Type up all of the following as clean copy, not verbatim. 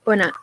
Or not.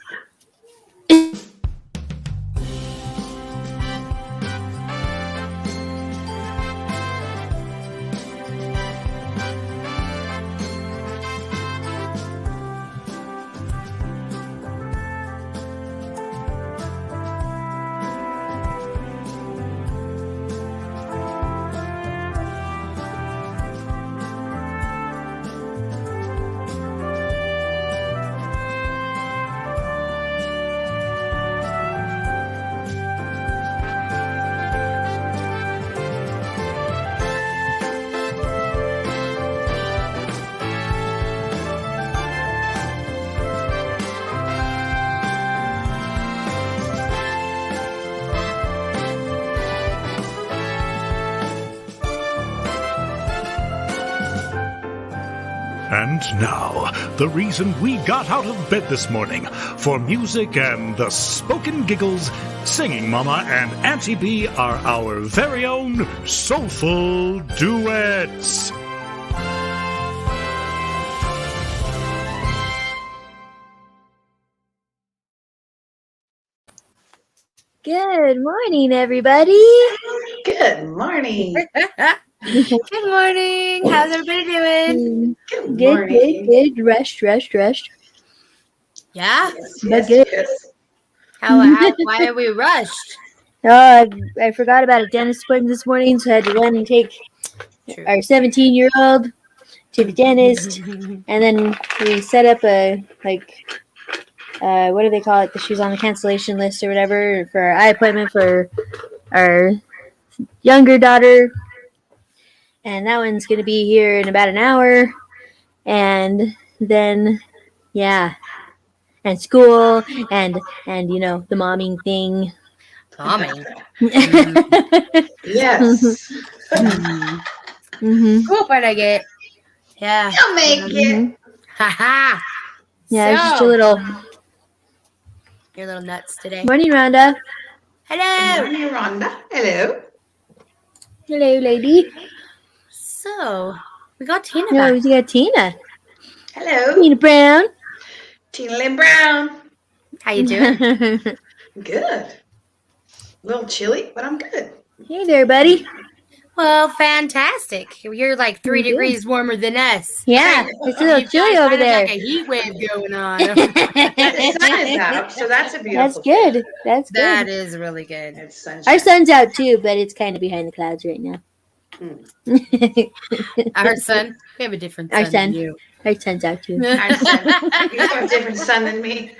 And now, the reason we got out of bed this morning, for music and the spoken giggles, Singing Mama and Auntie B are our very own soulful duets. Good morning, everybody. Good morning. Good morning. How's everybody doing? Good Good, morning. good. Rushed. Yeah. But good. Why are we rushed? Oh, I forgot about a dentist appointment this morning, so I had to run and take our 17-year-old to the dentist. And then we set up what do they call it? She's on the cancellation list or whatever for our eye appointment for our younger daughter. And that one's going to be here in about an hour. And then, yeah. And school and the momming thing. Momming. Yes. Mm-hmm. Cool part I get. Yeah. You'll make it. Haha. Yeah, it's just a little. You're a little nuts today. Morning, Rhonda. Hello. Good morning, Rhonda. Hello. Hello, lady. So, we got Tina No, back. we got Tina. Hello. Tina Brown. Tina Lynn Brown. How you doing? Good. A little chilly, but I'm good. Hey there, buddy. Well, fantastic. You're like 3 Good. degrees warmer than us. Yeah, it's a little chilly over there. Like a heat wave going on. The sun is out, so that's a beautiful That's good. That's good. That is really good. It's sunshine. Our sun's out too, but it's kind of behind the clouds right now. Our sun? We have a different Our sun sun. than you. Our sun's out too. Our sun. You have a different sun than me.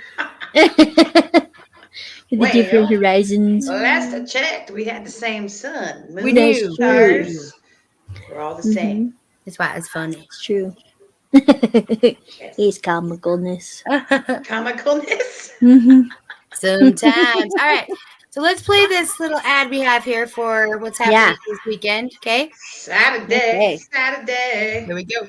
The different horizons. Last I checked, we had the same sun. Moon, We do. stars. We're all the same. That's why it's funny. It's true. He's comicalness. Comicalness. Mm-hmm. Sometimes. All right. So let's play this little ad we have here for what's happening this weekend. Okay. Saturday. Okay. Saturday. Here we go.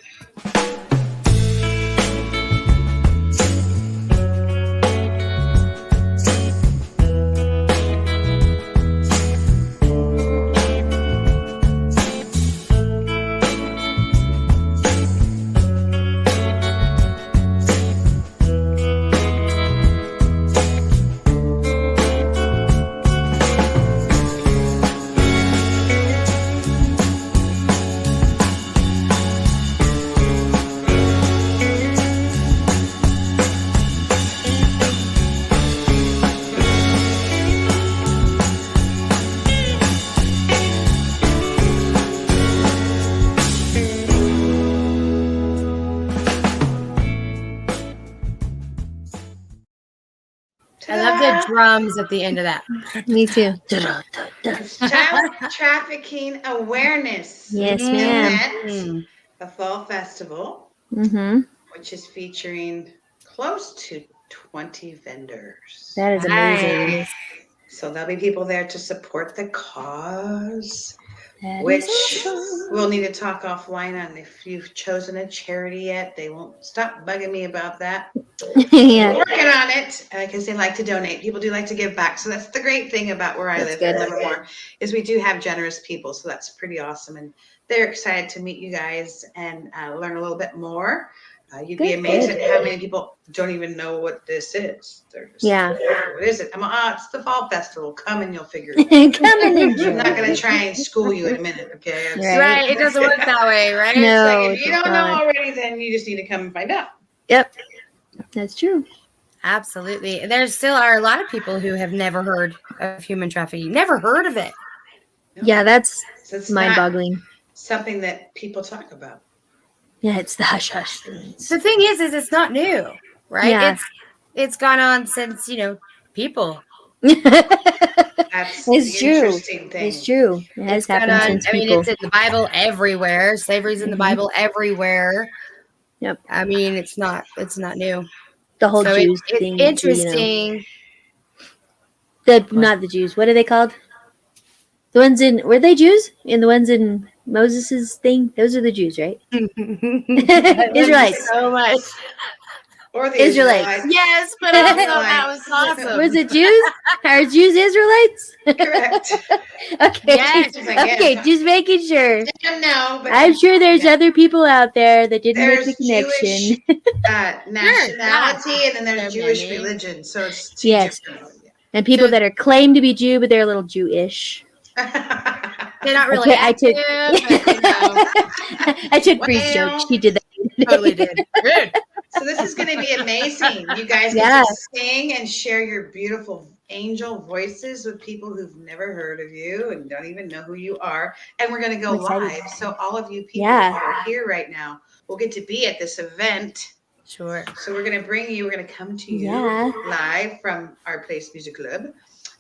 I love the drums at the end of that. Me too. Child Trafficking Awareness. Yes, event, Mm. the Fall Festival, Mm-hmm. which is featuring close to 20 vendors. That is amazing. Nice. So there'll be people there to support the cause, That which is awesome. we'll need to talk offline on. If you've chosen a charity yet, they won't stop bugging me about that. Yeah. We're working on it because they like to donate. People do like to give back. So that's the great thing about where I That's live good. in Livermore is we do have generous people. So that's pretty awesome. And they're excited to meet you guys and learn a little bit more. You'd Good, be amazed good. at how many people don't even know what this is. They're just Yeah. what is it? It's the fall festival. Come and you'll figure it out. Come and enjoy. I'm not going to try and school you in a minute, okay? Right. Right. It doesn't work that way, right? No. It's like, if it you does don't know not. already, then you just need to come and find out. Yep. That's true. Absolutely. And there still are a lot of people who have never heard of human trafficking, never heard of it. No. Yeah, that's So it's mind-boggling. something that people talk about. Yeah, it's the hush hush things. The thing is it's not new, right? Yeah. It's gone on since, people. That's It's the true. interesting thing. It's true. It has It's gone happened on. since I mean, people. it's in the Bible everywhere. Slavery's in the Mhm. Bible everywhere. Yep. I mean, it's not new. The whole So Jews it's thing. interesting. Not the Jews. What are they called? The ones were they Jews? In the ones in Moses's thing? Those are the Jews, right? Israelites. So much. Or the Israelites. Yes, but also that was awesome. Was it Jews? Are Jews Israelites? Correct. Okay. Yes. Okay, just making sure. No, but I'm sure there's other people out there that didn't make the there's connection. Jewish nationality, and then There there's are Jewish many. religion. So it's two Yes. different. And people So- that are claimed to be Jew, but they're a little Jewish. They're not really Okay, I took- active, but, I took Bree's joke. She did that. totally did. Good. So this is going to be amazing. You guys Yeah. get to sing and share your beautiful angel voices with people who've never heard of you and don't even know who you are. And we're going to go I'm excited. live. So all of you people Yeah. who are here right now will get to be at this event. Sure. So we're going to we're going to come to you Yeah. live from our Place Music Club.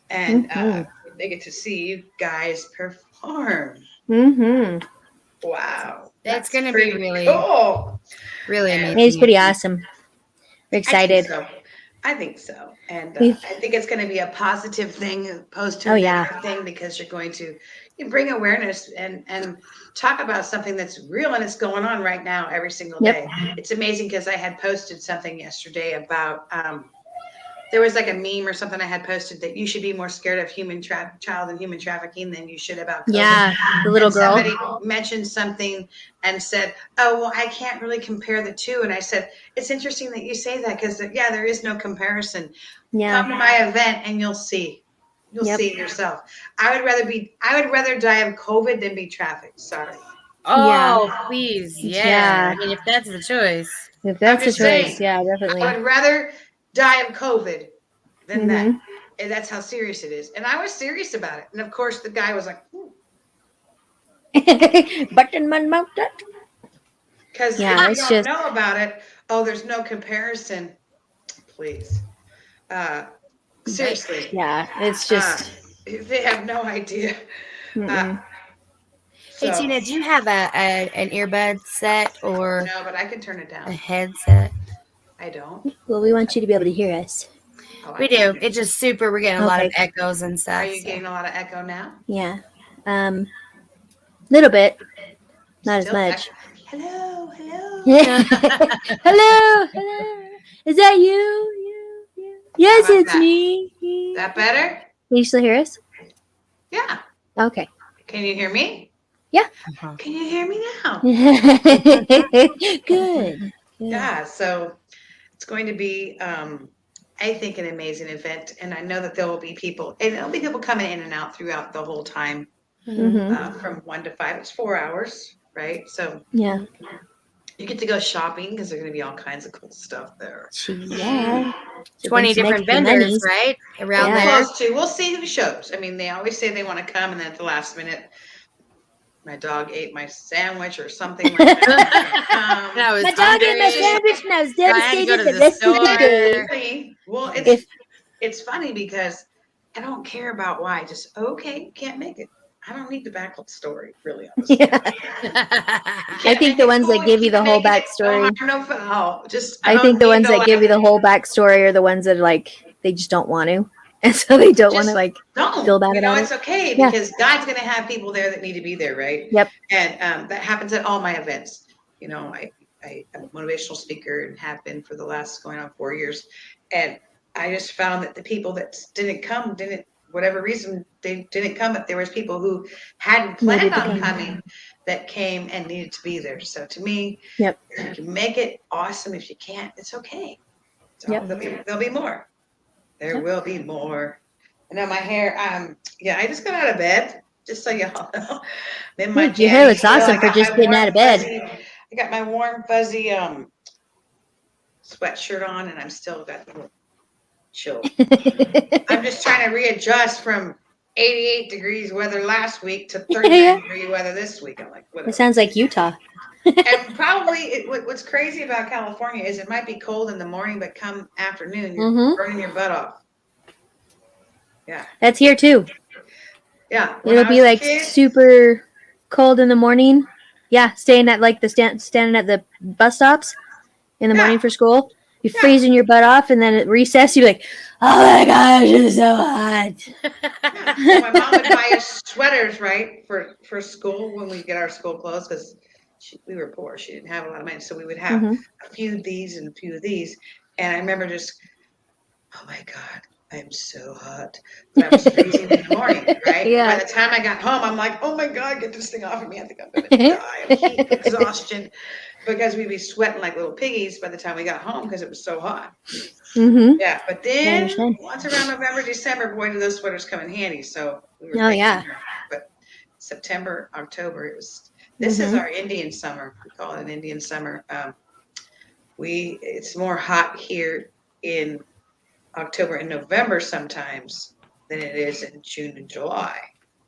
And Mhm. they get to see you guys perform. Mm-hmm. Wow. It's That's gonna be pretty really- cool. Really And- amazing. It's pretty awesome. We're excited. I think so. And We've- I think it's going to be a positive thing opposed to Oh, a yeah. negative thing, because you're going to bring awareness and talk about something that's real and it's going on right now every single Yep. day. It's amazing because I had posted something yesterday about there was like a meme or something I had posted that you should be more scared of child and human trafficking than you should about COVID. Yeah, the little And girl. somebody mentioned something and said, "Oh, well, I can't really compare the two." And I said, "It's interesting that you say that, because there is no comparison. Yeah. Come to my event and you'll see. You'll Yep. see it yourself. I would rather die of COVID than be trafficked. Sorry. Oh, Yeah. please. Yeah. Yeah. I mean, if that's the choice. If that's I'm the just choice, saying. yeah, definitely. I would rather die of COVID than that. Mhm. And that's how serious it is. And I was serious about it. And of course, the guy was like, Button man mouth that. because Yeah, if it's you don't just- know about it, oh, there's no comparison. Please. Seriously. Yeah, it's just. They have no idea. Mm-mm. Hey, So- Tina, do you have an earbud set or No, but I can turn it a down. headset? I don't. Well, we want you to be able to hear us. Oh, I We can. do. It's just super. We're getting a lot of Okay. echoes and stuff. Are you so. getting a lot of echo now? Yeah. Little bit. Not as Still much. echo? Hello, hello. Hello, hello. Is that you? Yes, How about it's that? me. That better? Can you still hear us? Yeah. Okay. Can you hear me? Yeah. Uh-huh. Can you hear me now? Good. Yeah. So it's going to be, I think, an amazing event, and I know that there will be people, and there'll be people coming in and out throughout the whole time, Mm-hmm. from 1 to 5. It's 4 hours, right? So Yeah. you get to go shopping because there's going to be all kinds of cool stuff there. Yeah. 20 different vendors, right? Around Yeah. there. Close to. We'll see who shows. I mean, they always say they want to come, and then at the last minute, my dog ate my sandwich or something like that. I was My dog ate my hungry. sandwich and I was I had to go devastated to the the rest of the store. day. Well, If it's funny because I don't care about why. Just okay, can't make it. I don't need the backstory, really. Honestly. I think the ones that give you the whole backstory. No foul. I think the ones that give you the whole backstory are the ones that are like they just don't want to, and so they don't want to like don't feel bad you know about it's it. okay Yeah. because God's going to have people there that need to be there, right? Yep. And that happens at all my events. You know, I'm a motivational speaker and have been for the last going on 4 years, and I just found that the people that didn't come didn't whatever reason they didn't come, but there was people who hadn't Needed planned to on come. coming that came and needed to be there. So to me, Yep. if you can make it, awesome. If you can't, it's okay. So Yep. there'll be more. There Yep. will be more. And now my hair, yeah, I just got out of bed, just so y'all know. Then my Your hair looks still, awesome I for got just my getting warm, out of bed. I got my warm, fuzzy sweatshirt on, and I'm still got a little chill. I'm just trying to readjust from 88 degrees weather last week to 39 degree weather this week. I'm like, whatever. It sounds like Utah. And probably what's crazy about California is it might be cold in the morning, but come afternoon, you're burning your butt off. Yeah. That's here too. Yeah. It'll be like super cold in the morning. Yeah, staying at like standing at the bus stops in the morning for school. You're freezing your butt off, and then at recess, you're like, "Oh my gosh, it's so hot." So my mom would buy us sweaters, right, for school when we get our school clothes, because we were poor. She didn't have a lot of money, so we would have a few of these and a few of these. And I remember just, oh my God, I'm so hot. But I was freezing in the morning, right? Yeah. By the time I got home, I'm like, oh my God, get this thing off of me. I think I'm going to die of heat exhaustion, because we'd be sweating like little piggies by the time we got home because it was so hot. Yeah, but then once around November, December, boy, do those sweaters come in handy. So we were but September, October, it was. This is our Indian summer. We call it an Indian summer. It's more hot here in October and November sometimes than it is in June and July.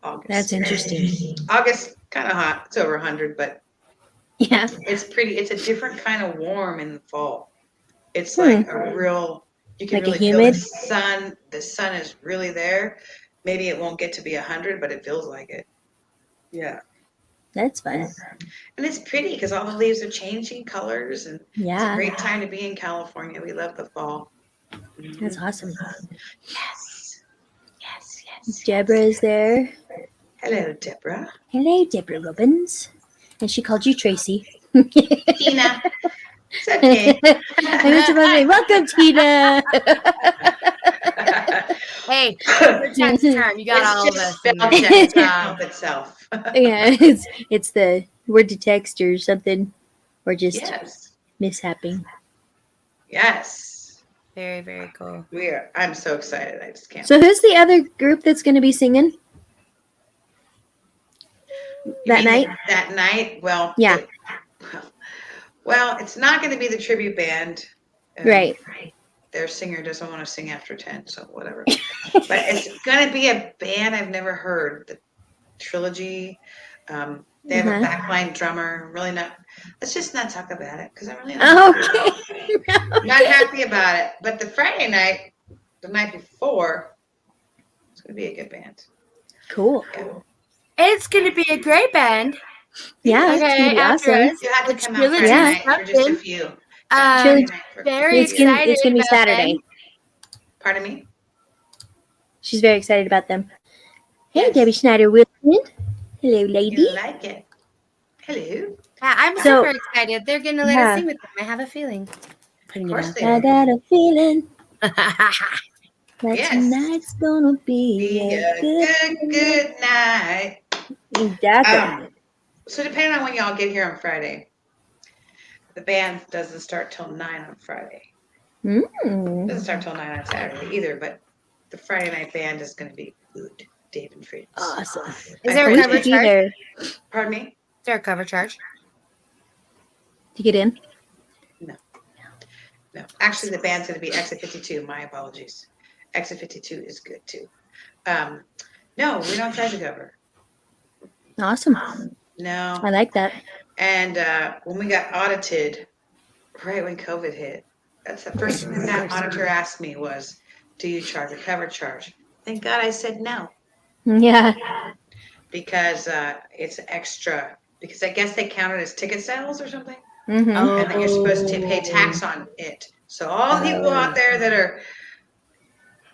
August. That's interesting. August, kind of hot. It's over 100, but yeah, it's pretty. It's a different kind of warm in the fall. It's like a real. You can like really feel the sun. The sun is really there. Maybe it won't get to be 100, but it feels like it. Yeah. That's fun. And it's pretty because all the leaves are changing colors, and it's a great time to be in California. We love the fall. That's awesome. Yes. Deborah is there. Hello, Deborah. Hello, Deborah Robbins. And she called you Tracy. Tina. It's okay. Welcome, Tina. Hey, time. You got all of us. It can't help itself. Yeah, it's the word to text or something, or just mishapping. Yes. Very, very cool. I'm so excited. I just can't. So who's the other group that's going to be singing that night? That night? Well, yeah. Well, it's not going to be the tribute band. Right. Their singer doesn't want to sing after 10, so whatever. But it's going to be a band I've never heard. The Trilogy. They have a backline drummer. Really not. Let's just not talk about it because I'm really not. Not happy about it. But the Friday night, the night before, it's going to be a good band. Cool. Yeah. It's going to be a great band. Yeah, it's going to be awesome. You have to come out Friday night for just a few. Very excited. It's going to be Saturday. Pardon me? She's very excited about them. Hey, Debbie Schneider-Wilson. Hello, lady. You like it. Hello. I'm super excited. They're going to let us sing with them. I have a feeling. Of course I got a feeling that tonight's going to be a good night. Exactly. So depending on when y'all get here on Friday, the band doesn't start till 9 on Friday. Doesn't start till 9 on Saturday either, but the Friday night band is going to be good. Dave and Fritz. Awesome. Is there a cover charge? Pardon me? Is there a cover charge? To get in? No. Actually, the band's going to be Exit 52. My apologies. Exit 52 is good too. No, we don't charge a cover. Awesome. No. I like that. And when we got audited, right when COVID hit, that's the first thing that auditor asked me was, do you charge a cover charge? Thank God I said no. Yeah. Because it's extra. Because I guess they count it as ticket sales or something. Mm-hmm. And then you're supposed to pay tax on it. So all the people out there that are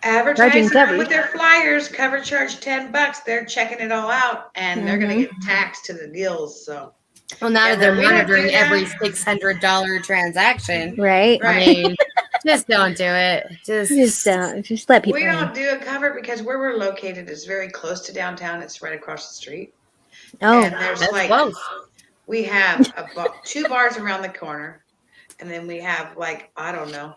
advertising with their flyers, cover charge $10. They're checking it all out, and they're going to get taxed to the gills. So, well, now that they're monitoring every $600 transaction, right? I mean, Just don't do it. Just let people We in. don't do a cover because where we're located is very close to downtown. It's right across the street. Oh, And there's That's like, close. we have two bars around the corner. And then we have like, I don't know,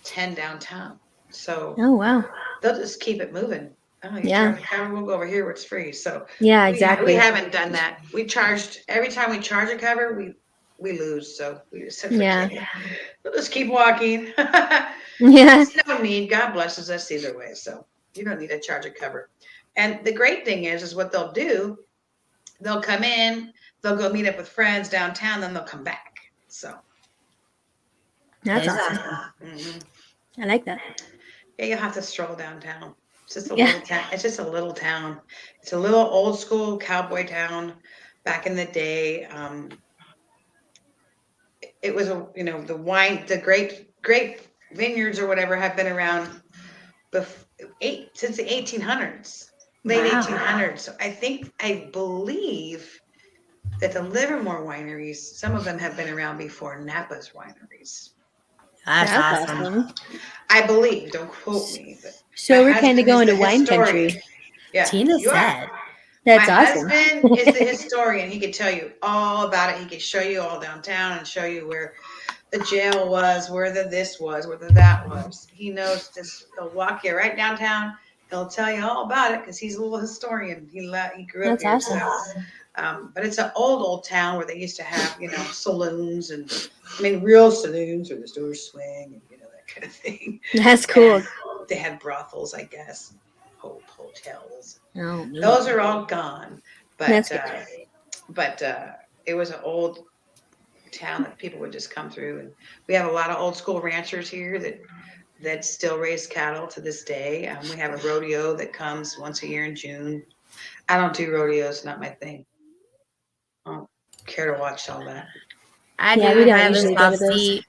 10 downtown. So oh wow. they'll just keep it moving. Oh, you Yeah. charge a cover, we'll go over here where it's free. So Yeah, we exactly. haven't done that. We charged every time we charge a cover, we lose. So we just said, Yeah. we'll just keep walking. Yeah. There's no need. God blesses us either way. So you don't need to charge a cover. And the great thing is what they'll do. They'll come in, they'll go meet up with friends downtown, then they'll come back. So That's That is awesome. mm-hmm. I like that. Yeah, you'll have to stroll downtown. It's just a Yeah. little town. It's just a little town. It's a little old school cowboy town. Back in the day, it was the grape vineyards or whatever have been around since the 1800s, late Wow. 1800s. So I believe that the Livermore wineries, some of them have been around before Napa's wineries. That's awesome. I believe. Don't quote me. But So my we're kind husband of going is to the wine historian. country. Yeah, Tina you are. said. That's My awesome. husband is the historian. He could tell you all about it. He could show you all downtown and show you where the jail was, where this was, where that was. He knows this. He'll walk you right downtown. He'll tell you all about it because he's a little historian. He grew up That's here. awesome. So, but it's an old town where they used to have, saloons and, real saloons where the doors swing and, that kind of thing. That's cool. And they had brothels, I guess, hotels. Oh, man. Those are all gone. But That's good. It was an old town that people would just come through, and we have a lot of old school ranchers here that still raise cattle to this day. We have a rodeo that comes once a year in June. I don't do rodeos, not my thing. I don't care to watch all that. I Yeah, do we if don't I have a usually go to soft those. seat.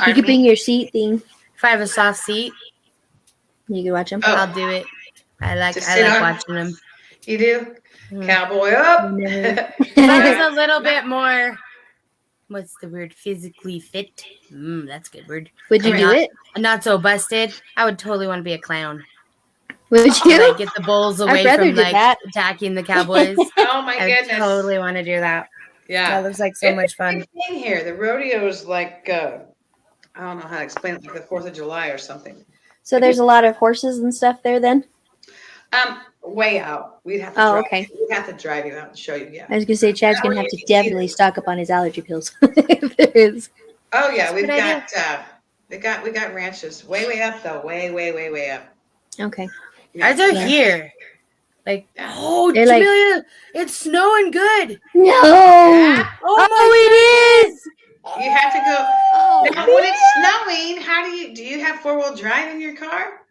You could bring your seat thing. If I have a soft seat, You can watch them. Oh. I'll do it. I like Just sit on? watching them. You do? Mm. Cowboy up. If I was a little bit more, what's the word? Physically fit. That's a good word. Would you And do not- it? Not so busted. I would totally want to be a clown. Would To, you? like, get the bulls Our away brother from did like that. attacking the cowboys. Oh my I would goodness. totally want to do that. Yeah. That looks like so much fun. It's a big thing here. The rodeo is like, I don't know how to explain it, like the 4th of July or something. So there's a lot of horses and stuff there then? Way out. We'd have to Oh, drive. okay. We'd have to drive you out and show you. Yeah. I was going to say, Chad's going to have to You can see definitely them. stock up on his allergy pills. If there is. Oh yeah, we've Good got we got ranches way up though, way up. Okay. Yeah. Ours are Yeah. here. Like, Yeah. oh, They're like- Jamelia, it's snowing good. No! Yeah. Oh, it is! You have to go. Oh, Now, when it's snowing, how do you have 4-wheel drive in your car?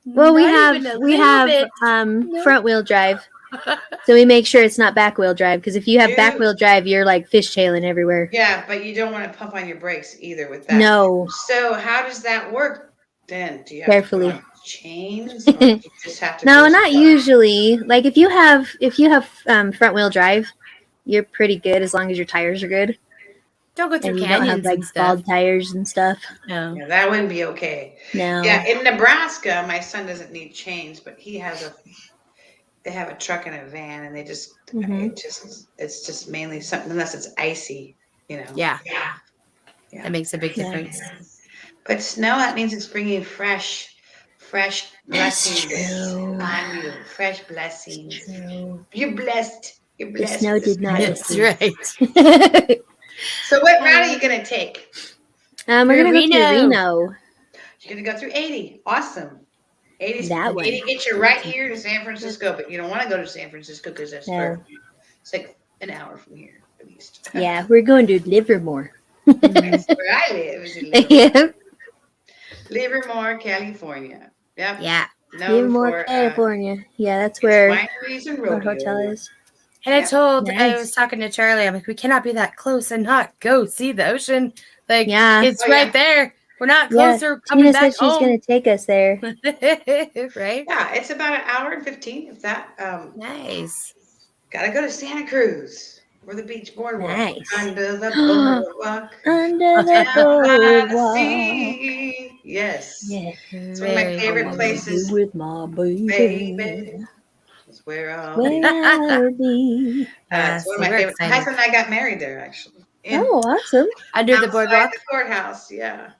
well, we Not even a have little bit. No. front wheel drive, so we make sure it's not back wheel drive. Because if you have Dude. back wheel drive, you're like fishtailing everywhere. Yeah, but you don't want to pump on your brakes either with that. No, So how does that work then? Do you have Carefully. to put on chains? Or you just have to no, go not slow? usually. Like if you have front wheel drive, you're pretty good as long as your tires are good Don't go through and you don't canyons have like and stuff. bald tires and stuff. No. Yeah, that wouldn't be okay. No. Yeah, in Nebraska, my son doesn't need chains, but they have a truck and a van, and they just Mhm. it's just mainly something unless it's icy, Yeah. Yeah. That makes a big Yeah. difference. But snow, that means it's bringing fresh That's blessings true. on you. Fresh blessings. True. You're blessed. You're The blessed. snow did not That's deceive. right. So what route are you gonna take? We're gonna go through Reno. Reno. You're gonna go through 80. Awesome. 80 That way. 80 gets you right here to San Francisco, but you don't want to go to San Francisco because that's No. it's like an hour from here at least. Yeah, we're going to Livermore. That's where I live. Is in Yeah, Livermore, California. Yep. Yeah. Known Livermore, for, California. Yeah, that's its where wineries and our rodeo. hotel is. And I Yeah. told, I Nice. was talking to Charlie, I'm like, we cannot be that close and not go see the ocean. Like, Yeah. it's Oh, right yeah. there. We're not Yeah, closer coming Tina back said she's home. going to take us there. Right? Yeah, it's about an hour and 15 if that. Nice. Gotta go to Santa Cruz. Or the beach boardwalk. Nice. Under the boardwalk. Under the Down by the boardwalk. sea. Yes. Yeah. It's one of my favorite places. With my baby. Baby. It's where I'll be. Where I'll be. It's one of my favorite. My husband and I got married there, actually. Oh, awesome. Under the Outside boardwalk. the courthouse, yeah.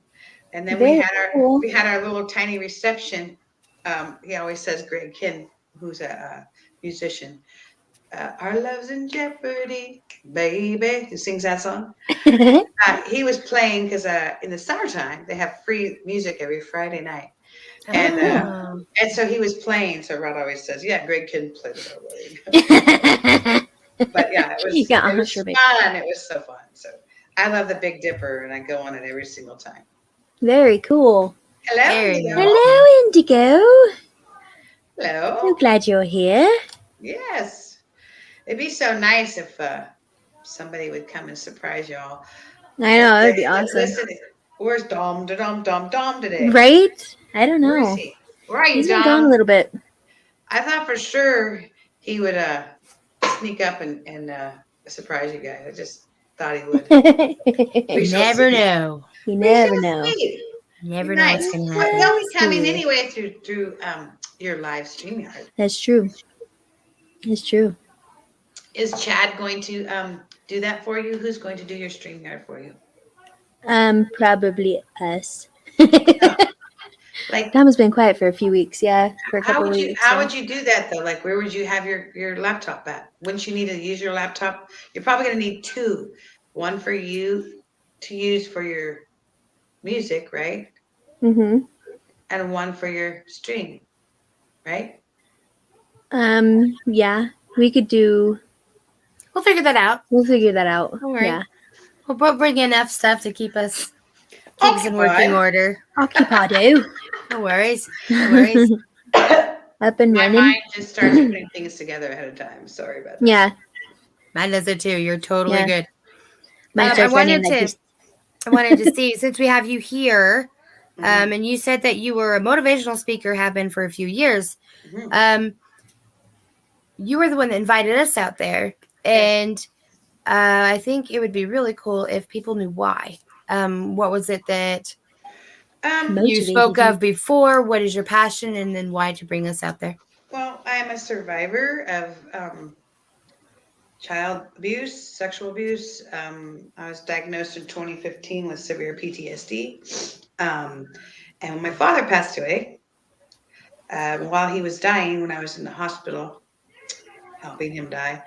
And then Very cool. we had our little tiny reception. He always says, Greg Kinn, who's a musician, our love's in jeopardy, baby. He sings that song. He was playing because in the summertime they have free music every Friday night, and so he was playing. So Rod always says, "Yeah, Greg Kinn played it." But yeah, it was fun. It was so fun. So I love the Big Dipper, and I go on it every single time. Very cool. Hello, Indigo. Hello, Indigo. Hello. So glad you're here. Yes. It'd be so nice if somebody would come and surprise y'all. I know, that would be awesome. Listen, where's Dom today? Right? I don't know. Where is he? Where are you, He's Dom? been gone a little bit. I thought for sure he would sneak up and surprise you guys. I just thought he would. You never know. You never know. You never know what's going to happen. They'll be coming anyway through your live stream. That's true. It's true. Is Chad going to do that for you? Who's going to do your StreamYard for you? Probably us. Like Tom has been quiet for a few weeks, for a couple weeks. How would you do that though? Like, where would you have your laptop at? Wouldn't you need to use your laptop? You're probably going to need two. One for you to use for your music, right? Mm-hmm. And one for your stream, right? Yeah, we could do. We'll figure that out. We'll figure that out. Don't worry. Yeah. We'll bring enough stuff to keep us in working order. Occupado. No worries. No worries. Up and My running. mind just starts putting things together ahead of time. Sorry about that. Yeah. Mine does it too. You're totally good. I wanted to see, since we have you here, and you said that you were a motivational speaker, have been for a few years. Mm-hmm. You were the one that invited us out there, and I think it would be really cool if people knew why. What was it that you spoke of before? What is your passion, and then why did you bring us out there? Well, I am a survivor of child abuse, sexual abuse. I was diagnosed in 2015 with severe PTSD. And when my father passed away, while he was dying, when I was in the hospital, helping him die,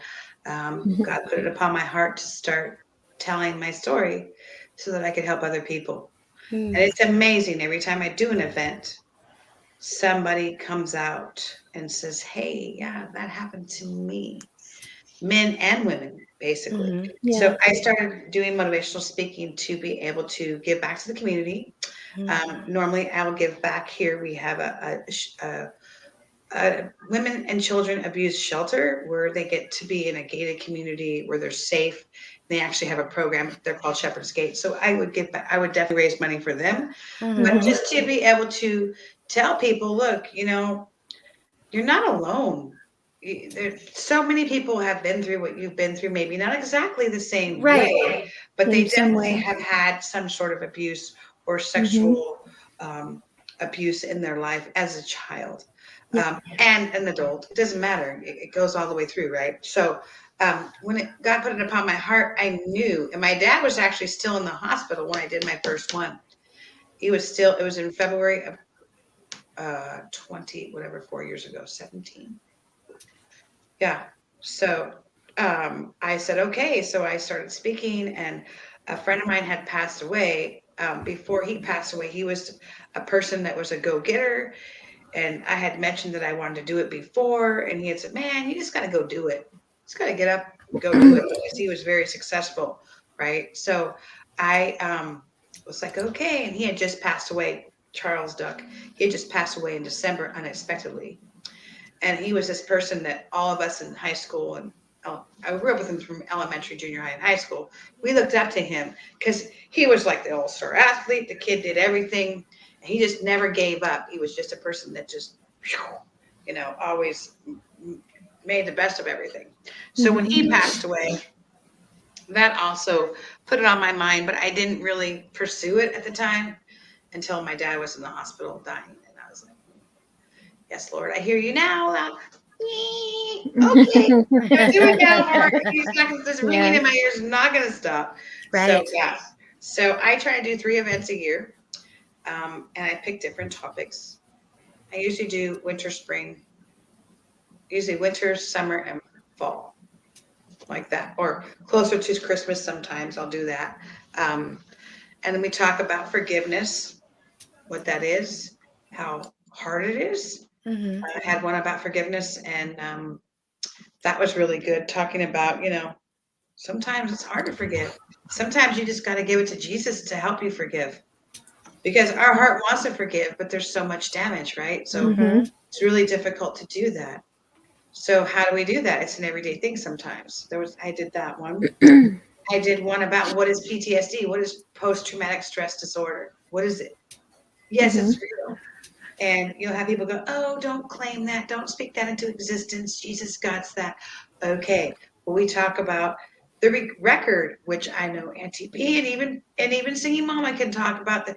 God put it upon my heart to start telling my story so that I could help other people. And it's amazing. Every time I do an event, somebody comes out and says, hey, yeah, that happened to me. Men and women, basically. So I started doing motivational speaking to be able to give back to the community. Normally, I will give back here. We have a women and children abuse shelter where they get to be in a gated community where they're safe. They actually have a program. They're called Shepherd's Gate. So I would give back. I would definitely raise money for them. But just to be able to tell people, look, you're not alone. So many people have been through what you've been through, maybe not exactly the same way, but they definitely have had some sort of abuse or sexual abuse in their life as a child and an adult. It doesn't matter. It goes all the way through, right? So when God put it upon my heart, I knew. And my dad was actually still in the hospital when I did my first one. It was in February of 4 years ago, 17. Yeah. So I said, okay. So I started speaking, and a friend of mine had passed away. Before he passed away, he was a person that was a go-getter. And I had mentioned that I wanted to do it before. And he had said, man, you just got to go do it. Just got to get up and go do it, because he was very successful. Right. So I was like, okay. And he had just passed away, Charles Duck. He had just passed away in December unexpectedly. And he was this person that all of us in high school, and I grew up with him from elementary, junior high, and high school. We looked up to him because he was like the all-star athlete. The kid did everything. And he just never gave up. He was just a person that just, always made the best of everything. So when he passed away, that also put it on my mind, but I didn't really pursue it at the time until my dad was in the hospital dying. And I was like, yes, Lord, I hear you now. Okay, I'm doing that, Lord. He's not gonna, this ringing in my ears is not going to stop. Right. So, yeah. So I try to do 3 events a year, and I pick different topics. I usually do winter, spring, usually winter, summer, and fall, like that, or closer to Christmas sometimes I'll do that. And then we talk about forgiveness, what that is, how hard it is. Mm-hmm. I had one about forgiveness, and that was really good, talking about, sometimes it's hard to forgive. Sometimes you just got to give it to Jesus to help you forgive, because our heart wants to forgive, but there's so much damage, right? So it's really difficult to do that. So how do we do that? It's an everyday thing sometimes. I did that one. I did one about what is PTSD? What is post-traumatic stress disorder? What is it? Yes, it's real. And you'll have people go, oh, don't claim that. Don't speak that into existence. Jesus got that. Okay. Well, we talk about the record, which I know Auntie B and even Singing Mama can talk about.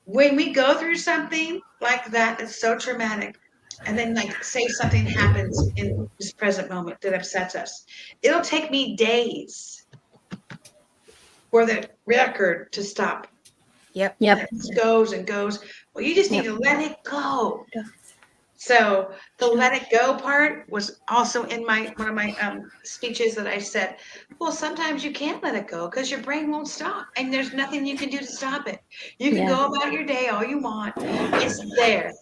When we go through something like that that's so traumatic, and then like say something happens in this present moment that upsets us, it'll take me days for the record to stop. Yep. It goes and goes. Well, you just need to let it go. So the let it go part was also in one of my speeches that I said, well, sometimes you can't let it go because your brain won't stop, and there's nothing you can do to stop it. You can go about your day all you want. It's there.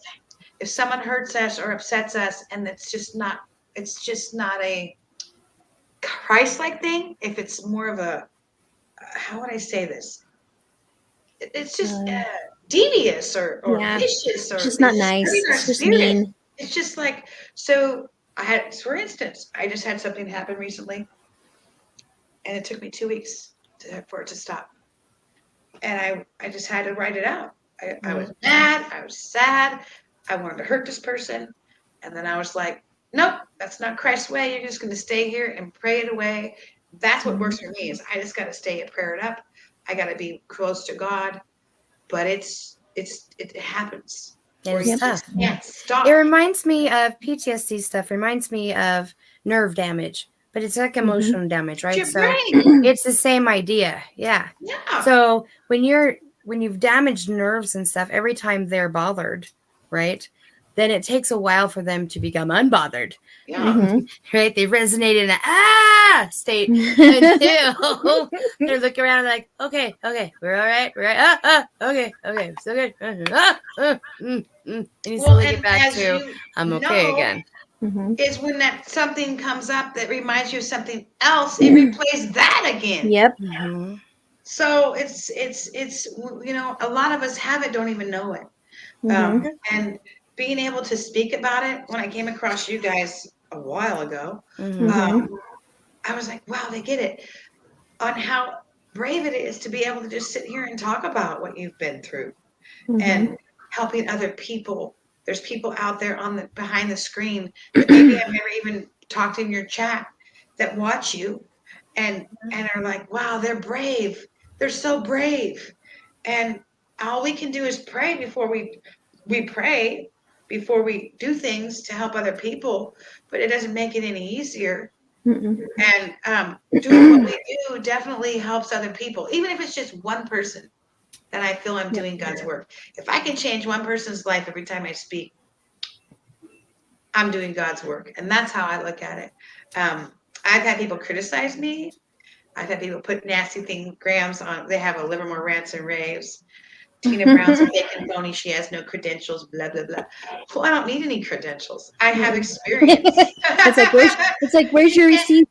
If someone hurts us or upsets us, and it's just not a Christ-like thing, if it's more of a, how would I say this? It's just devious or vicious, or it's just not nice. It's just mean. It's just like, so for instance, I just had something happen recently, and it took me 2 weeks for it to stop. And I just had to write it out. I was mad. I was sad. I wanted to hurt this person. And then I was like, nope, that's not Christ's way. You're just going to stay here and pray it away. That's what works for me, is I just got to stay and prayer it up. I got to be close to God. But it happens. It's tough. Can't stop. It reminds me of PTSD stuff. Reminds me of nerve damage, but it's like emotional damage, right? So it's the same idea. Yeah. So when you've damaged nerves and stuff, every time they're bothered, right, then it takes a while for them to become unbothered. Right? They resonate in an state until they look around like, okay, we're all right, okay, so good. And you slowly get back to, I'm okay again. Is when that something comes up that reminds you of something else, it replays that again. Yep. So it's a lot of us don't even know it. And being able to speak about it, when I came across you guys a while ago, I was like, wow, they get it, on how brave it is to be able to just sit here and talk about what you've been through and helping other people. There's people out there behind the screen that maybe I've never even talked in your chat, that watch you and are like, wow, they're brave. They're so brave. And all we can do is pray before we pray, before we do things to help other people, but it doesn't make it any easier. And doing what we do definitely helps other people, even if it's just one person. Then I feel I'm doing God's work. If I can change one person's life every time I speak, I'm doing God's work. And that's how I look at it. I've had people criticize me. I've had people put nasty grams on. They have a Livermore rants and raves. Tina Brown's a fake and phony. She has no credentials, blah, blah, blah. Well, I don't need any credentials. I have experience. It's like, where's your receipt?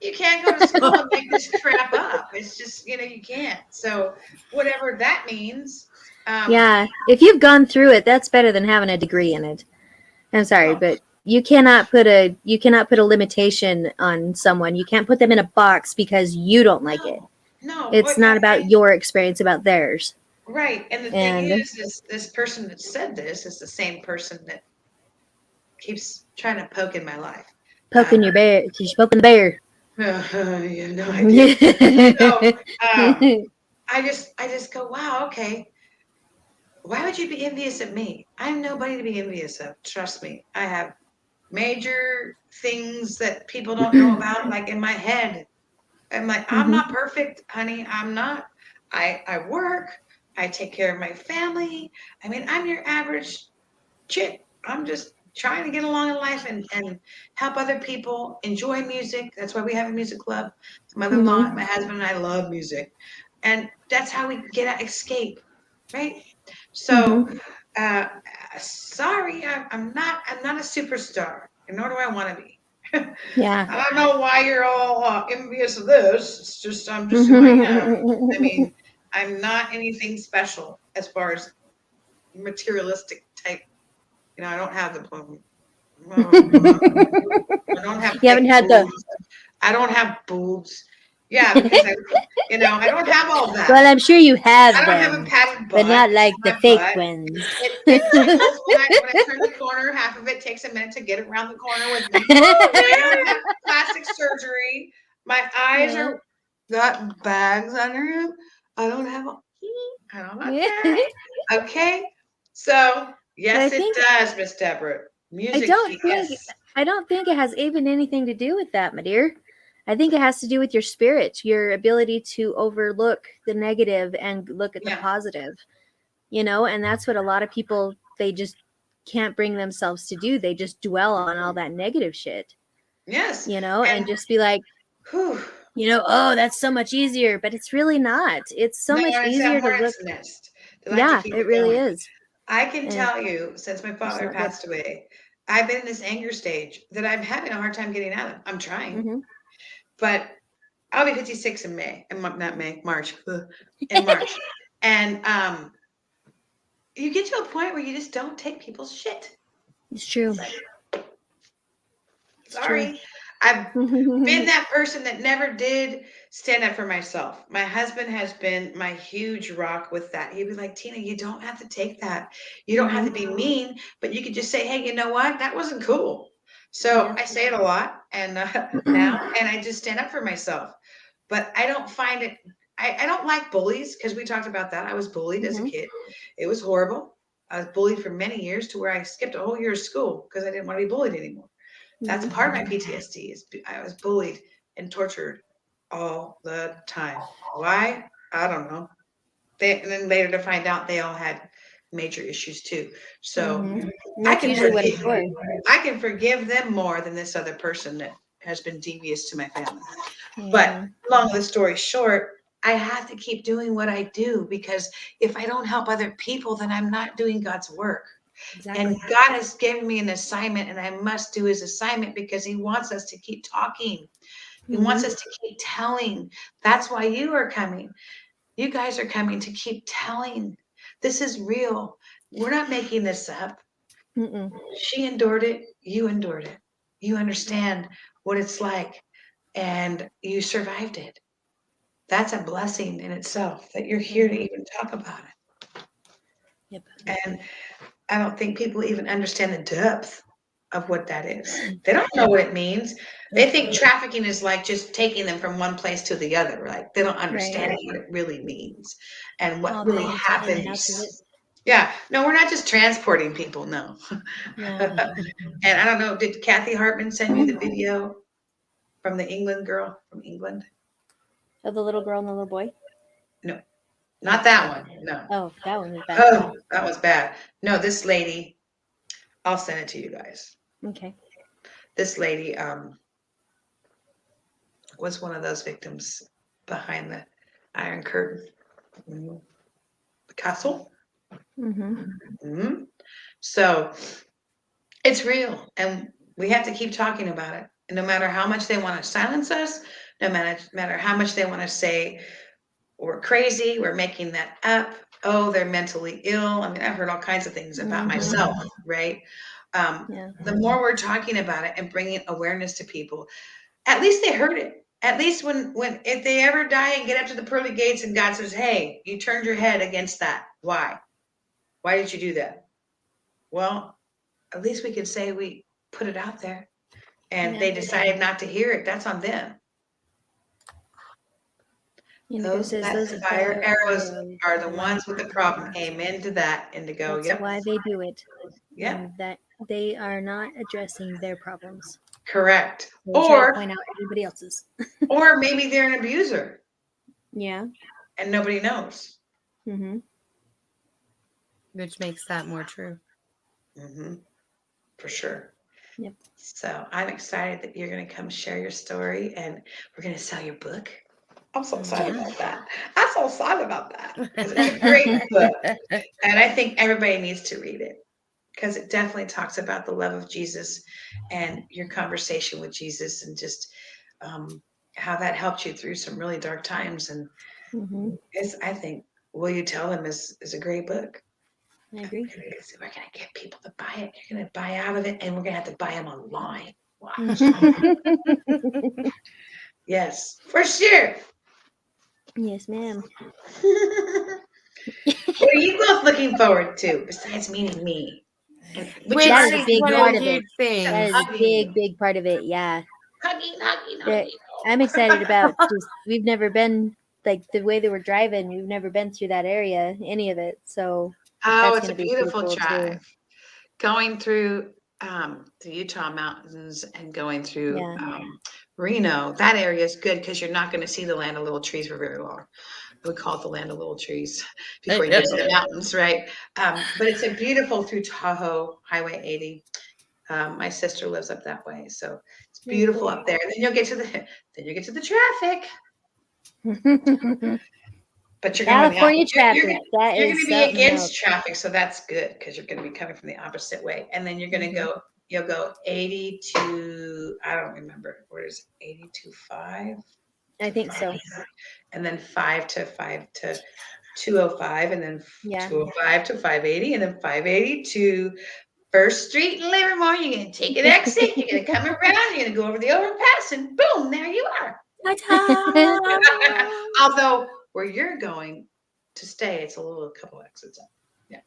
You can't go to school and make this crap up. It's just, you can't. So whatever that means. If you've gone through it, that's better than having a degree in it. I'm sorry, but you cannot put a limitation on someone. You can't put them in a box because you don't like it. No, it's not about your experience, about theirs. Right. And the thing is this person that said this is the same person that keeps trying to poke in my life. Poking your bear. She's poking the bear. You have no idea. So I just go, wow, okay. Why would you be envious of me? I'm nobody to be envious of. Trust me. I have major things that people don't know about, like in my head. I'm like, I'm not perfect, honey. I'm not. I work. I take care of my family. I mean, I'm your average chick. I'm just trying to get along in life and help other people enjoy music. That's why we have a music club. My mother-in-law, my husband, and I love music, and that's how we get out, escape, right? So, sorry, I'm not. I'm not a superstar, and nor do I want to be. Yeah. I don't know why you're all envious of this. It's just I'm just who I am. I mean, I'm not anything special as far as materialistic type. You know, I don't have the I don't have You haven't had the. boobs. I don't have boobs. Yeah, because I don't have all that. Well, I'm sure you have I don't have a them, padded but butt. not like the My fake butt. ones. It tickles when I turn the corner. Half of it takes a minute to get around the corner with me. I don't have plastic surgery. My eyes are got bags under them. I don't have a. I don't have that. Okay. So yes, it does, Miss Deborah. Music, yes. I don't think it has even anything to do with that, my dear. I think it has to do with your spirit, your ability to overlook the negative and look at the positive. And that's what a lot of people, they just can't bring themselves to do. They just dwell on all that negative shit. Yes. And just be like, whew. Oh, that's so much easier, but it's really not. It's so much easier to look. Nest. It really is. I can tell you, since my father passed away, I've been in this anger stage that I'm having a hard time getting out of. I'm trying, but I'll be 56 in May, and not May, March, in March, and you get to a point where you just don't take people's shit. It's true. Sorry. I've been that person that never did stand up for myself. My husband has been my huge rock with that. He'd be like, Tina, you don't have to take that. You don't have to be mean, but you could just say, hey, you know what? That wasn't cool. So I say it a lot and now, and I just stand up for myself. But I don't find it, I don't like bullies because we talked about that. I was bullied as a kid. It was horrible. I was bullied for many years to where I skipped a whole year of school because I didn't want to be bullied anymore. That's part of my PTSD is I was bullied and tortured all the time. Why? I don't know. And then later to find out they all had major issues too. So I can forgive them more than this other person that has been devious to my family. But long the story short, I have to keep doing what I do because if I don't help other people, then I'm not doing God's work. Exactly. And God has given me an assignment and I must do his assignment because he wants us to keep talking. He wants us to keep telling. That's why you are coming. You guys are coming to keep telling. This is real. We're not making this up. She endured it. You endured it. You understand what it's like and you survived it. That's a blessing in itself that you're here to even talk about it. Yep. And I don't think people even understand the depth of what that is. They don't know what it means. They think trafficking is like just taking them from one place to the other. Like they don't understand what it really means and what really happens. Yeah. No, we're not just transporting people. No. And I don't know, did Kathy Hartman send you the video from the England girl from England? Of the little girl and the little boy? No. Not that one. No. Oh, that one was bad. Oh, that was bad. No, this lady, I'll send it to you guys. Okay. This lady was one of those victims behind the Iron Curtain, the castle. So it's real, and we have to keep talking about it. And no matter how much they want to silence us, no matter how much they want to say we're crazy, we're making that up. Oh, they're mentally ill. I mean, I've heard all kinds of things about myself, right? The more we're talking about it and bringing awareness to people, at least they heard it. At least when if they ever die and get up to the pearly gates and God says, hey, you turned your head against that. Why? Why did you do that? Well, at least we could say we put it out there and they decided not to hear it. That's on them. Those fire arrows are the ones with the problem. Amen to that, Indigo. That's why they do it. Yeah. And that they are not addressing their problems. Correct. They try to point out everybody else's. Or maybe they're an abuser. Yeah. And nobody knows. Mm-hmm. Which makes that more true. Mm-hmm. For sure. Yep. So I'm excited that you're going to come share your story and we're going to sell your book. I'm so excited about that. I'm so excited about that. It's a great book. And I think everybody needs to read it because it definitely talks about the love of Jesus and your conversation with Jesus and just how that helped you through some really dark times. And I think Will You Tell Them is a great book. I agree. We're going to get people to buy it. You're going to buy out of it, and we're going to have to buy them online. Watch. Yes, for sure. Yes, ma'am. What are you both looking forward to besides meeting me? Which that is a big part of it. Thing. That is a big part of it. Yeah. Hugging. I'm excited about just we've never been like the way that we're driving. We've never been through that area, any of it. So it's a beautiful drive. Too. Going through the Utah mountains and going through Reno, that area is good because you're not going to see the land of little trees for very long. We call it the land of little trees before you get to the mountains, right? But it's a beautiful through Tahoe, Highway 80. My sister lives up that way, so it's beautiful up there. And then you'll get to the traffic. But you're California traffic. You're going to be against traffic, so that's good because you're going to be coming from the opposite way. And then you're going to go. You'll go 80 to I don't remember where is 80 to 5. I think so. And then 5 to 205, and then 205 to 580, and then 580 to First Street in Livermore. You're going to take an exit. You're going to come around. You're going to go over the overpass, and boom, there you are. Although where you're going to stay, it's a couple exits up. Yeah.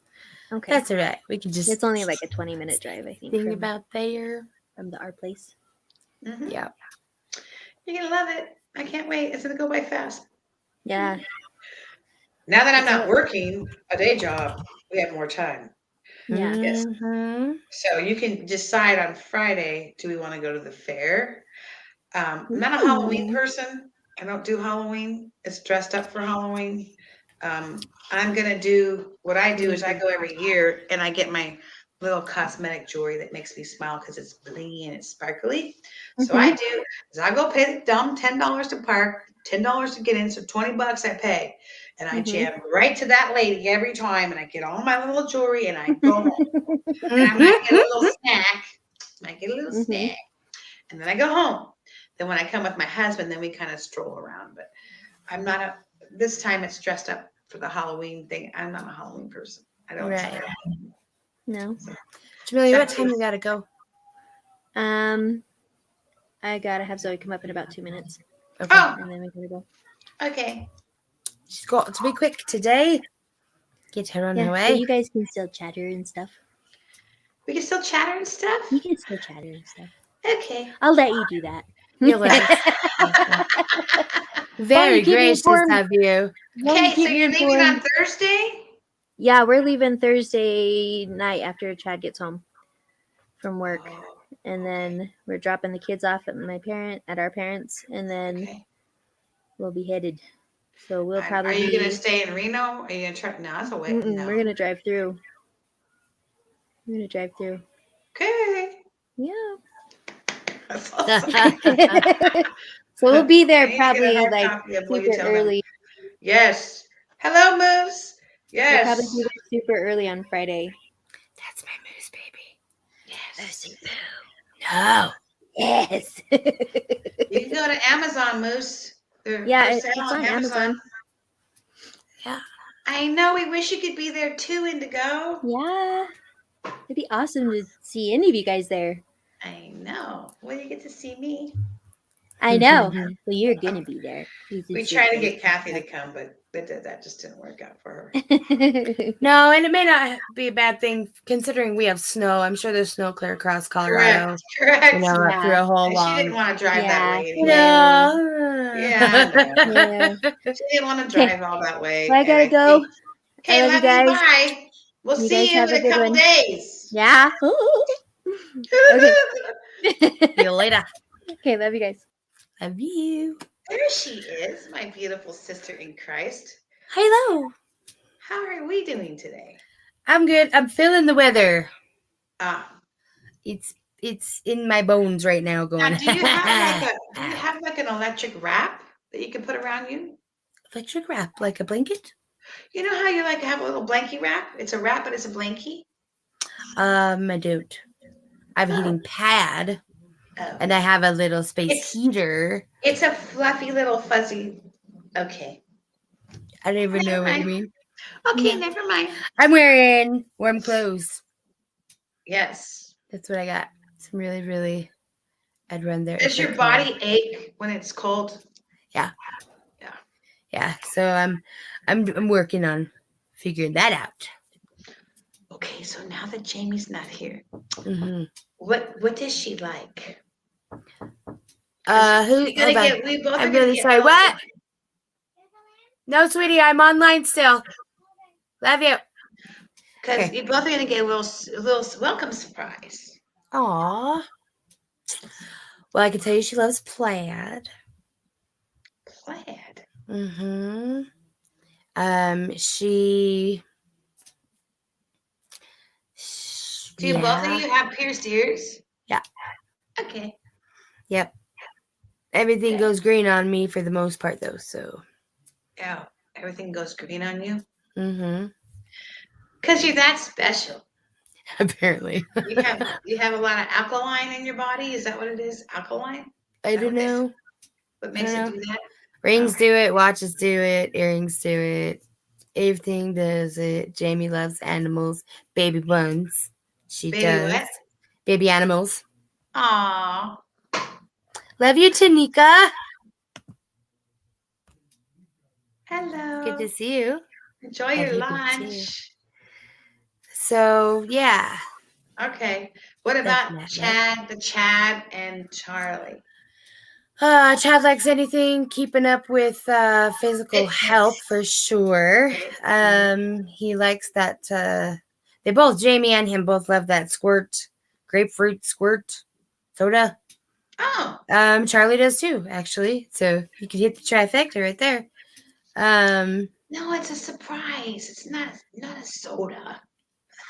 Okay. That's all right. We can just. It's only like a 20-minute drive, I think. About there from our place. Mm-hmm. Yeah. You're going to love it. I can't wait. It's going to go by fast. Yeah. Now that I'm not working a day job, we have more time. Yeah. Yes. So you can decide on Friday, do we want to go to the fair? I'm not a Halloween person. I don't do Halloween. It's dressed up for Halloween. I'm going to do what I do is I go every year and I get my little cosmetic jewelry that makes me smile because it's blingy and it's sparkly. So I do is I go pay the dumb $10 to park, $10 to get in, so $20 I pay. And I jam right to that lady every time and I get all my little jewelry and I go home. And I might get a little snack. And then I go home. Then when I come with my husband, then we kind of stroll around. But I'm not this time it's dressed up for the Halloween thing. I'm not a Halloween person. I don't. Right. No. Jamelia, what time you gotta go? I gotta have Zoe come up in about 2 minutes. Okay. Oh. And then we're gonna go. Okay. She's got to be quick today. Get her on her way. So you guys can still chatter and stuff. We can still chatter and stuff? You can still chatter and stuff. Okay. I'll let you do that. You'll let Very gracious of you. Okay, so you're leaving on Thursday? Yeah, we're leaving Thursday night after Chad gets home from work. And then we're dropping the kids off at our parents, and then we'll be headed. So we'll probably. Are you gonna stay in Reno? Are you gonna try? No, that's a way. No. We're gonna drive through. Okay. Yeah. That's awesome. So we'll be there probably like super early. Yes. Hello, Moose. Yes. We'll probably be there super early on Friday. That's my moose, baby. Yes. No. Yes. You can go to Amazon, Moose. It's on Amazon. Yeah. I know. We wish you could be there too, Indigo. Yeah. It'd be awesome to see any of you guys there. I know. Well, you get to see me. I know. Well, you're gonna be there. We tried to get Kathy to come, but that just didn't work out for her. No, and it may not be a bad thing considering we have snow. I'm sure there's snow clear across Colorado. Correct. You know, through a whole and long. She didn't want to drive that way. Anyway. No. Yeah. She didn't want to drive all that way. Well, I gotta go. Okay, I love you guys. Bye. We'll see you in a couple days. Yeah. Okay. See you later. Okay, love you guys. Love you. There she is, my beautiful sister in Christ. Hello. How are we doing today? I'm good. I'm feeling the weather. It's in my bones right now. Going. Now, do you have like an electric wrap that you can put around you? Electric wrap, like a blanket? You know how you like have a little blankie wrap? It's a wrap, but it's a blankie. I don't. I have a heating pad, and I have a little space heater. It's a fluffy little fuzzy. Okay. I don't even know what you mean. Okay, never mind. I'm wearing warm clothes. Yes. That's what I got. Some really, really. I'd run there. Does your body ache when it's cold? Yeah. So I'm working on figuring that out. Okay, so now that Jamie's not here, mm-hmm. what does she like? I'm really sorry. What? No, sweetie, I'm online still. Love you. Because you both are gonna get a little welcome surprise. Aw. Well, I can tell you she loves plaid. Plaid. Mm-hmm. Do both of you have pierced ears? Yeah. Okay. Yep. Everything goes green on me for the most part, though. So. Yeah, everything goes green on you. Mm-hmm. Because you're that special. Apparently. you have a lot of alkaline in your body. Is that what it is? Alkaline? I don't know. What makes it do that? Rings do it. Watches do it. Earrings do it. Everything does it. Jamie loves animals. Baby ones. She does. What? Baby animals. Aww. Love you, Tanika. Hello. Good to see you. Enjoy your lunch. So, yeah. Okay. What about Chad and Charlie? Chad likes anything keeping up with physical health for sure. He likes that. They both, Jamie and him, both love that grapefruit squirt soda. Oh. Charlie does too, actually. So you could hit the trifecta right there. No, it's a surprise. It's not a soda.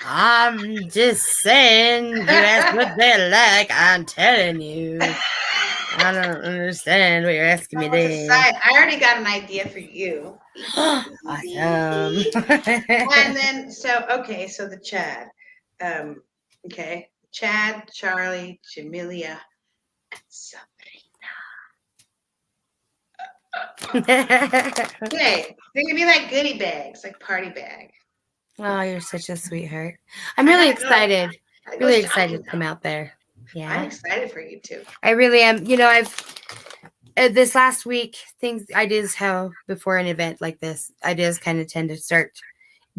I'm just saying. You asked what they like. I'm telling you. I don't understand what you're asking me there. I already got an idea for you. Awesome. And then, so the Chad. Okay. Chad, Charlie, Jamelia, and Sabrina. Okay. They're going to be like goodie bags, like party bag. Oh, you're such a sweetheart. I'm really excited. Really excited to come out there. Yeah. I'm excited for you too. I really am. You know, this last week, ideas how before an event like this, ideas kind of tend to start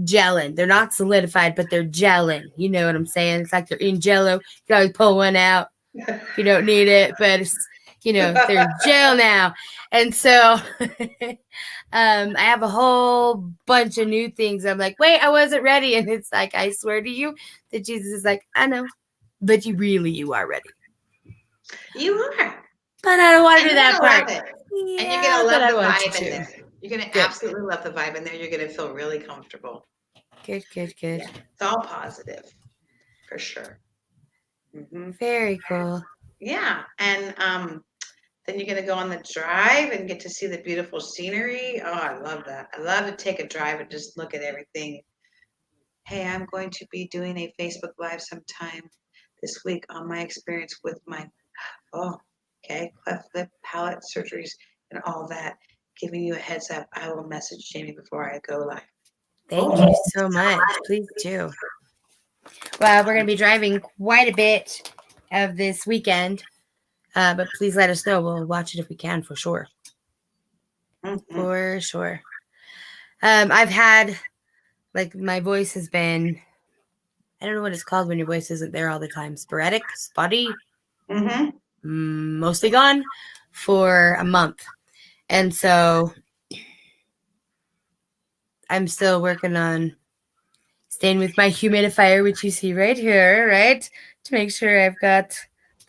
gelling. They're not solidified, but they're gelling. You know what I'm saying? It's like they're in Jello. You can always pull one out if you don't need it, but it's, they're in gel now. And so I have a whole bunch of new things. I'm like, wait, I wasn't ready. And it's like, I swear to you that Jesus is like, I know, but you are ready. You are. But I don't want to do that part. Yeah, and you're going to love the vibe in there. You're going to absolutely love the vibe in there. You're going to feel really comfortable. Good. Yeah, it's all positive, for sure. Mm-hmm. Very cool. Yeah, and then you're going to go on the drive and get to see the beautiful scenery. Oh, I love that. I love to take a drive and just look at everything. Hey, I'm going to be doing a Facebook Live sometime this week on my experience with my, cleft lip, palate surgeries, and all that. Giving you a heads up. I will message Jamie before I go live. Thank you so much. Please do. Well, we're going to be driving quite a bit of this weekend. But please let us know. We'll watch it if we can, for sure. Mm-hmm. For sure. I've had, like, my voice has been, I don't know what it's called when your voice isn't there all the time. Sporadic, spotty, mostly gone for a month. And so I'm still working on staying with my humidifier, which you see right here, right? To make sure I've got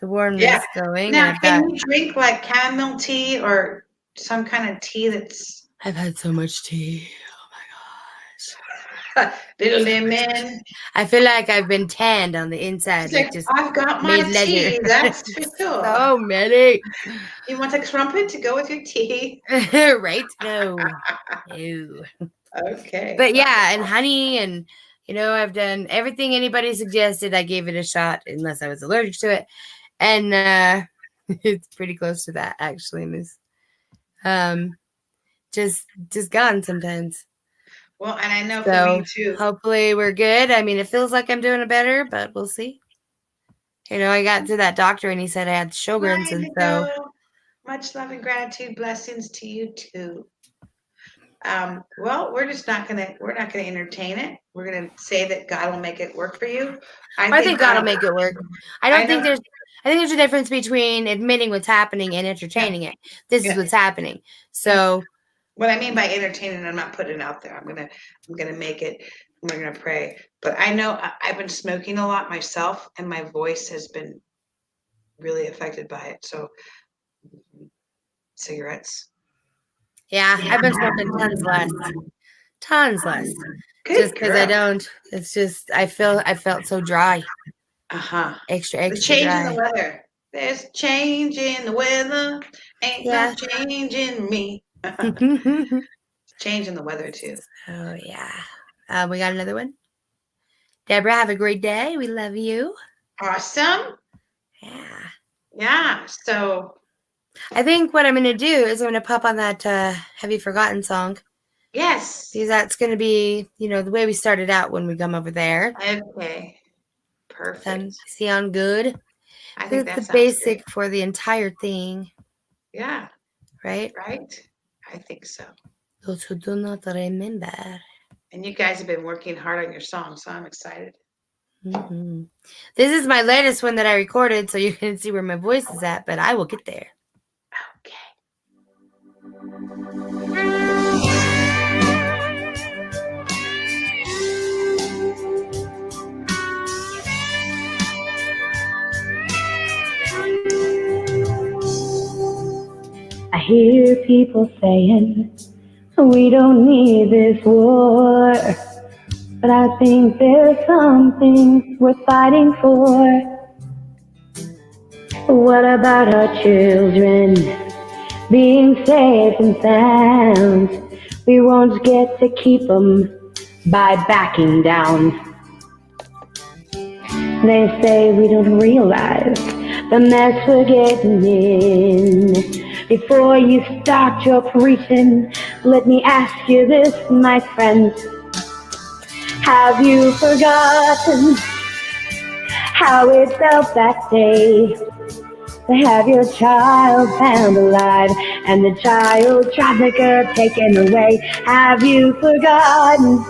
the warmness going. Now, can you drink like chamomile tea or some kind of tea that's... I've had so much tea. Little lemon. I feel like I've been tanned on the inside. Like, just I've got my tea, that's for sure. So many. You want a crumpet to go with your tea? Right? No. Okay. But yeah, and honey, and I've done everything anybody suggested. I gave it a shot, unless I was allergic to it. And it's pretty close to that, actually, Miss. Just gone sometimes. Well, and I know for me too. Hopefully we're good. I mean, it feels like I'm doing it better, but we'll see. I got to that doctor and he said I had Sjogren's, and so much love and gratitude, blessings to you too. Well, we're not gonna entertain it. We're gonna say that God will make it work for you. I think God will make it work. I think there's a difference between admitting what's happening and entertaining it. This is what's happening. So what I mean by entertaining, I'm not putting it out there. I'm gonna make it. We're gonna pray. But I know I've been smoking a lot myself, and my voice has been really affected by it. So cigarettes. Yeah, I've been smoking tons less. Good just because I don't. It's just I felt so dry. Extra the change dry. In the weather. There's change in the weather. Ain't no change in me. Change in the weather too. Oh yeah. We got another one. Deborah, have a great day. We love you. Awesome. Yeah. So I think what I'm going to do is I'm going to pop on that Have You Forgotten song. Yes. Because that's going to be, the way we started out when we come over there. Okay. Perfect. Sound good? I think that's the basic great. For the entire thing. Yeah. Right? Right. I think so. Those who do not remember. And you guys have been working hard on your song, so I'm excited. Mm-hmm. This is my latest one that I recorded, so you can see where my voice is at, but I will get there. Okay. I hear people saying we don't need this war, but I think there's something worth fighting for. What about our children being safe and sound? We won't get to keep them by backing down. They say we don't realize the mess we're getting in. Before you start your preaching, let me ask you this, my friends. Have you forgotten how it felt that day to have your child found alive and the child trafficker taken away? Have you forgotten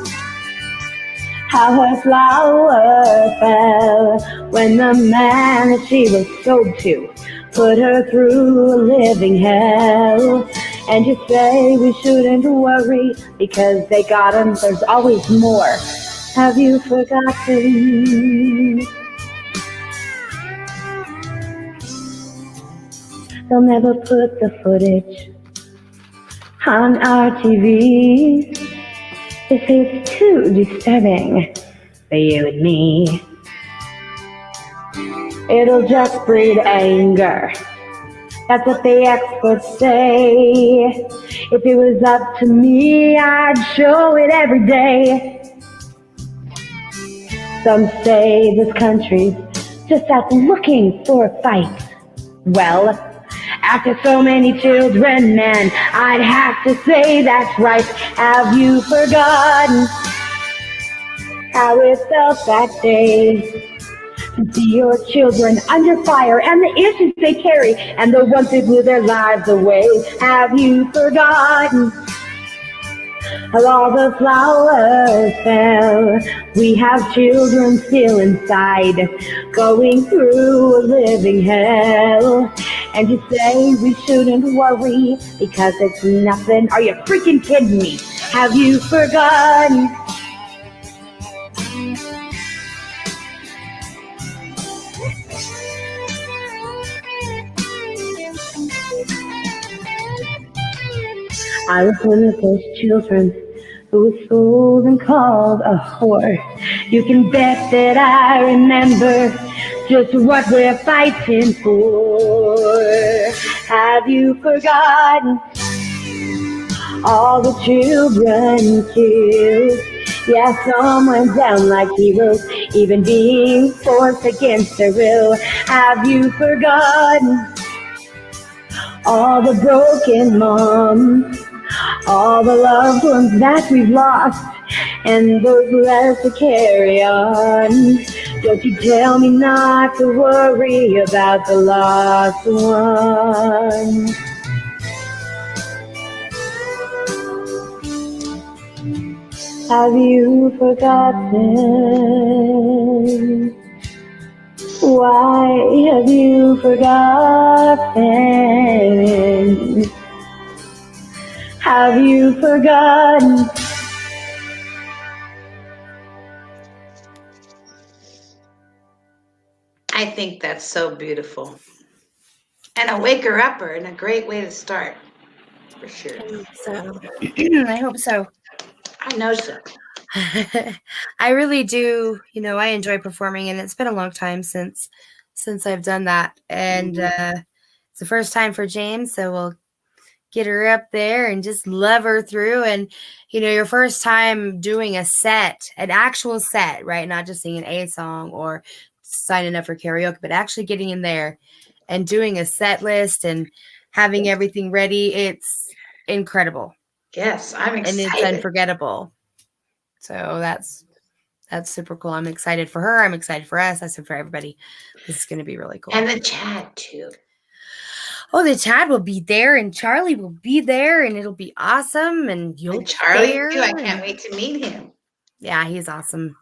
how her flower fell when the man that she was sold to put her through a living hell? And you say we shouldn't worry because they got him, there's always more. Have you forgotten? They'll never put the footage on our TV. This is too disturbing for you and me. It'll just breed anger. That's what the experts say. If it was up to me, I'd show it every day. Some say this country's just out looking for a fight. Well, after so many children, man, I'd have to say that's right. Have you forgotten how it felt that day See your children under fire and the issues they carry and the ones who blew their lives away. Have you forgotten how all the flowers fell? We have children still inside, going through a living hell. And you say we shouldn't worry because it's nothing. Are you freaking kidding me? Have you forgotten? I was one of those children who was fooled and called a whore. You can bet that I remember just what we're fighting for. Have you forgotten all the children killed? Yeah, some went down like heroes, even being forced against their will. Have you forgotten all the broken moms? All the loved ones that we've lost, and those left to carry on. Don't you tell me not to worry about the lost ones. Have you forgotten? Why have you forgotten? Have you forgotten? I think that's so beautiful. And a waker-upper and a great way to start, for sure. So, I hope so. I know so. I really do. I enjoy performing, and it's been a long time since I've done that. And it's the first time for James, so we'll get her up there and just love her through. And your first time doing a set, an actual set, right? Not just singing a song or signing up for karaoke, but actually getting in there and doing a set list and having everything ready. It's incredible. Yes, I'm excited. And it's unforgettable. So that's super cool. I'm excited for her. I'm excited for us. I said for everybody. This is going to be really cool. And the Chad too. Oh, the Chad will be there, and Charlie will be there, and it'll be awesome. And you'll Charlie too. I can't wait to meet him. Yeah, he's awesome.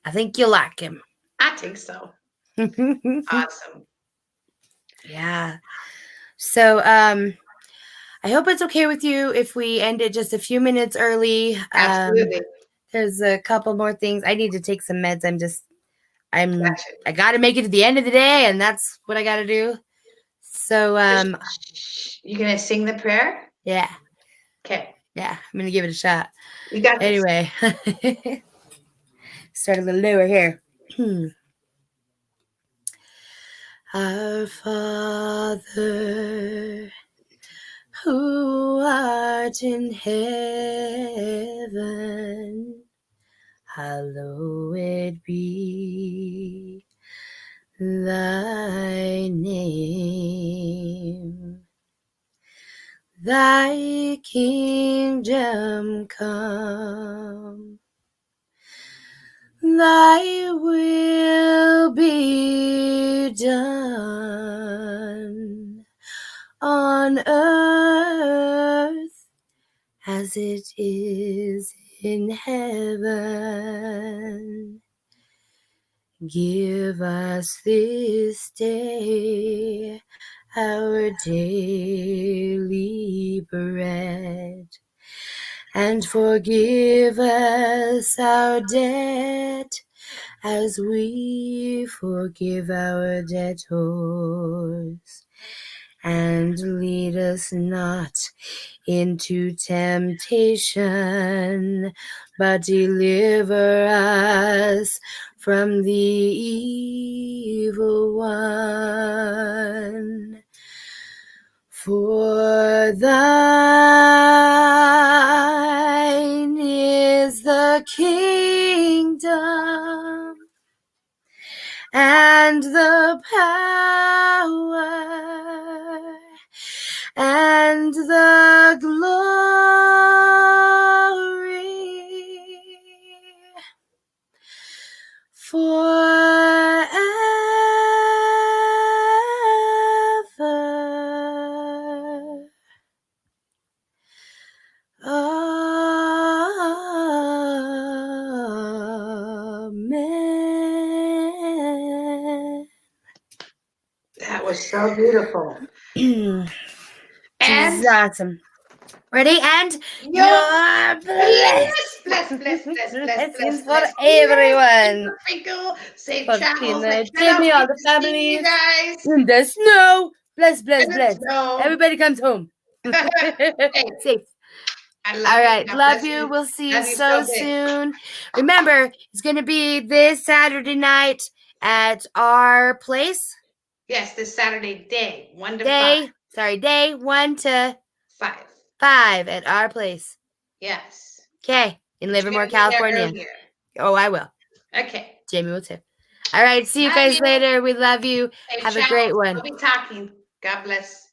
I think you'll like him. I think so. Awesome. Yeah. So, I hope it's okay with you if we end it just a few minutes early. Absolutely. There's a couple more things. I need to take some meds. I got to make it to the end of the day, and that's what I got to do. So, you going to sing the prayer? Yeah. Okay. Yeah, I'm going to give it a shot. You got this. Anyway. Start a little lower here. Our Father, who art in heaven, hallowed be thy name. Thy kingdom come. Thy will be done on earth as it is in heaven. Give us this day our daily bread, and forgive us our debt as we forgive our debtors. And lead us not into temptation, but deliver us from the evil one. For thine is the kingdom and the power and the glory forever. was so beautiful. And awesome. Ready? And you're blessed. Blessings for everyone. Safe For travels. Tina, Jimmy, all the families. Guys. In the snow. Bless. Everybody comes home. Safe. All right. Love you. We'll see you so soon. Remember, it's going to be this Saturday night at our place. Yes, this Saturday day, 1 to 5. Day 1 to 5. 5 at our place. Yes. Okay. In Livermore, California. Oh, I will. Okay. Jamie will too. All right. See you guys later. We love you. Have a great one. We'll be talking. God bless.